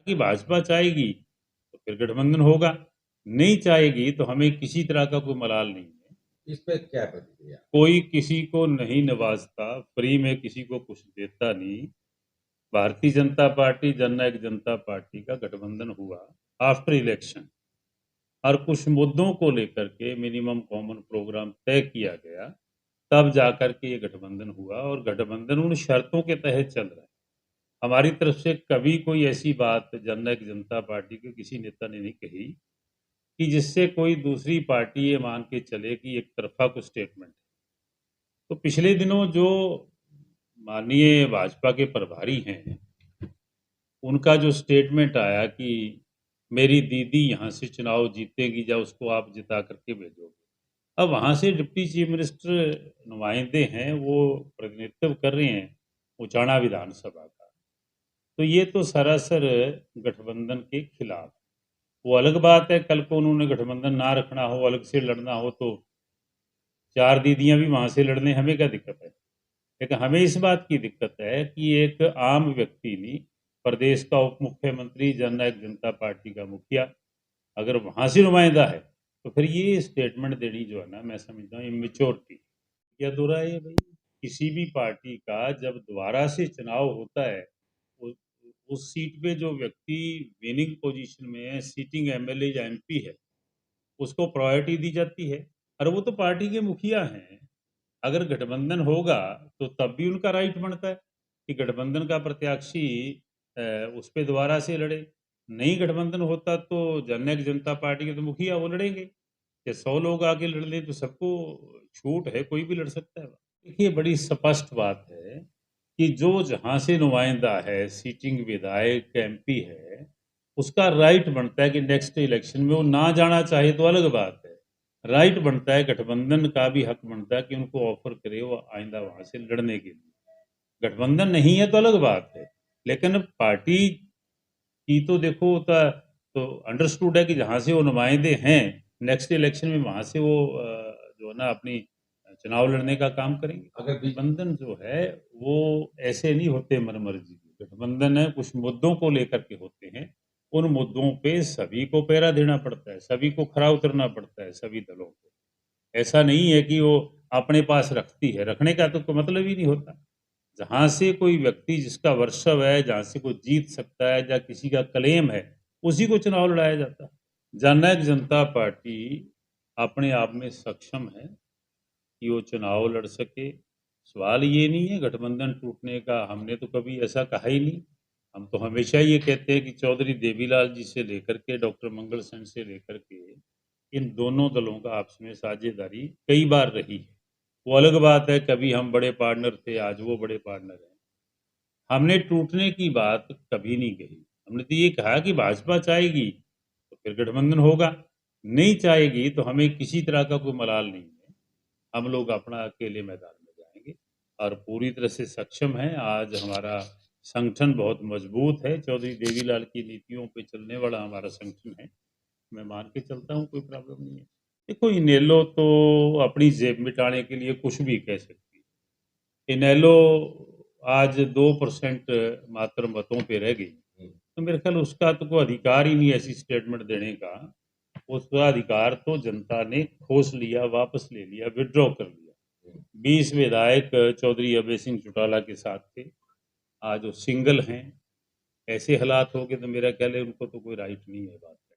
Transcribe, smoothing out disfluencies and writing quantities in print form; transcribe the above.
कि भाजपा चाहेगी तो फिर गठबंधन होगा, नहीं चाहेगी तो हमें किसी तरह का कोई मलाल नहीं है। इस पे क्या प्रतिक्रिया? कोई किसी को नहीं नवाजता, फ्री में किसी को कुछ देता नहीं। भारतीय जनता पार्टी, जननायक जनता पार्टी का गठबंधन हुआ आफ्टर इलेक्शन और कुछ मुद्दों को लेकर के मिनिमम कॉमन प्रोग्राम तय किया गया, तब जाकर के ये गठबंधन हुआ और गठबंधन उन शर्तों के तहत चल रहा है। हमारी तरफ से कभी कोई ऐसी बात जननायक जनता पार्टी के किसी नेता ने नहीं कही कि जिससे कोई दूसरी पार्टी ये मान के चले कि एक तरफा कुछ स्टेटमेंट है। तो पिछले दिनों जो माननीय भाजपा के प्रभारी हैं, उनका जो स्टेटमेंट आया कि मेरी दीदी यहाँ से चुनाव जीतेगी या उसको आप जिता करके भेजोगे। अब वहाँ से डिप्टी चीफ मिनिस्टर नुमाइंदे हैं, वो प्रतिनिधित्व कर रहे हैं उचाना विधानसभा का। तो ये तो सरासर गठबंधन के खिलाफ। वो अलग बात है, कल को उन्होंने गठबंधन ना रखना हो, अलग से लड़ना हो तो 4 दीदियाँ भी वहाँ से लड़ लें, हमें क्या दिक्कत है? लेकिन हमें इस बात की दिक्कत है कि एक आम व्यक्ति ने, प्रदेश का उप मुख्यमंत्री, जननायक जनता पार्टी का मुखिया, अगर वहाँ से नुमाइंदा है, तो फिर ये स्टेटमेंट देनी जो है ना, मैं समझता हूँ इमेच्योरिटी। क्या दोहरा है भाई? किसी भी पार्टी का जब दोबारा से चुनाव होता है, उ उस सीट पे जो व्यक्ति विनिंग पोज़ीशन में है, सिटिंग एमएलए या एमपी है, उसको प्रायोरिटी दी जाती है और वो तो पार्टी के मुखिया हैं। अगर गठबंधन होगा तो तब भी उनका राइट बनता है कि गठबंधन का प्रत्याशी उस पे दोबारा से लड़े। नहीं गठबंधन होता तो जननायक जनता पार्टी के तो मुखिया वो लड़ेंगे। या 100 लोग आके लड़ लें तो सबको छूट है, कोई भी लड़ सकता है। देखिए बड़ी स्पष्ट बात है कि जो जहाँ से नुमाइंदा है, सिटिंग विधायक एमपी है, उसका राइट बनता है कि नेक्स्ट इलेक्शन में वो ना जाना चाहे तो अलग बात है। राइट बनता है, गठबंधन का भी हक बनता है कि उनको ऑफर करे वो आइंदा वहाँ से लड़ने के लिए। गठबंधन नहीं है तो अलग बात है, लेकिन पार्टी की तो देखो तो अंडरस्टूड है कि जहाँ से वो नुमाइंदे हैं, नेक्स्ट इलेक्शन में वहाँ से वो जो है ना अपनी चुनाव लड़ने का काम करेंगे। अगर बीच गठबंधन जो है वो ऐसे नहीं होते मनमर्जी के। गठबंधन है कुछ मुद्दों को लेकर के होते हैं। उन मुद्दों पे सभी को पहरा देना पड़ता है, सभी को खरा उतरना पड़ता है, सभी दलों को। ऐसा नहीं है कि वो अपने पास रखती है, रखने का तो कोई मतलब ही नहीं होता। जहाँ से कोई व्यक्ति जिसका वर्चस्व है, जहाँ से कोई जीत सकता है या किसी का क्लेम है, उसी को चुनाव लड़ाया जाता है। जननायक जनता पार्टी अपने आप में सक्षम है कि वो चुनाव लड़ सके। सवाल ये नहीं है गठबंधन टूटने का, हमने तो कभी ऐसा कहा ही नहीं। हम तो हमेशा ये कहते हैं कि चौधरी देवीलाल जी से लेकर के डॉक्टर मंगल सेन से लेकर के इन दोनों दलों का आपस में साझेदारी कई बार रही है। वो अलग बात है, कभी हम बड़े पार्टनर थे, आज वो बड़े पार्टनर हैं। हमने टूटने की बात कभी नहीं कही। हमने तो ये कहा कि भाजपा चाहेगी तो फिर गठबंधन होगा, नहीं चाहेगी तो हमें किसी तरह का कोई मलाल नहीं है। हम लोग अपना अकेले मैदान में जाएँगे और पूरी तरह से सक्षम हैं। आज हमारा संगठन बहुत मजबूत है, चौधरी देवीलाल की नीतियों पे चलने वाला हमारा संगठन है। मैं मान के चलता हूँ, कोई प्रॉब्लम नहीं है। देखो इनेलो तो अपनी जेब मिटाने के लिए कुछ भी कह सकती है। इनेलो आज 2% मात्र मतों पे रह गई, तो मेरे ख्याल उसका तो कोई अधिकार ही नहीं है ऐसी स्टेटमेंट देने का। उसका अधिकार तो जनता ने खोस लिया, वापस ले लिया, विथड्रॉ कर लिया। 20 विधायक चौधरी अभय सिंह चौटाला के साथ थे, आज वो सिंगल हैं। ऐसे हालात हो गए तो मेरा ख्याल है उनको तो कोई राइट नहीं है बात करने का।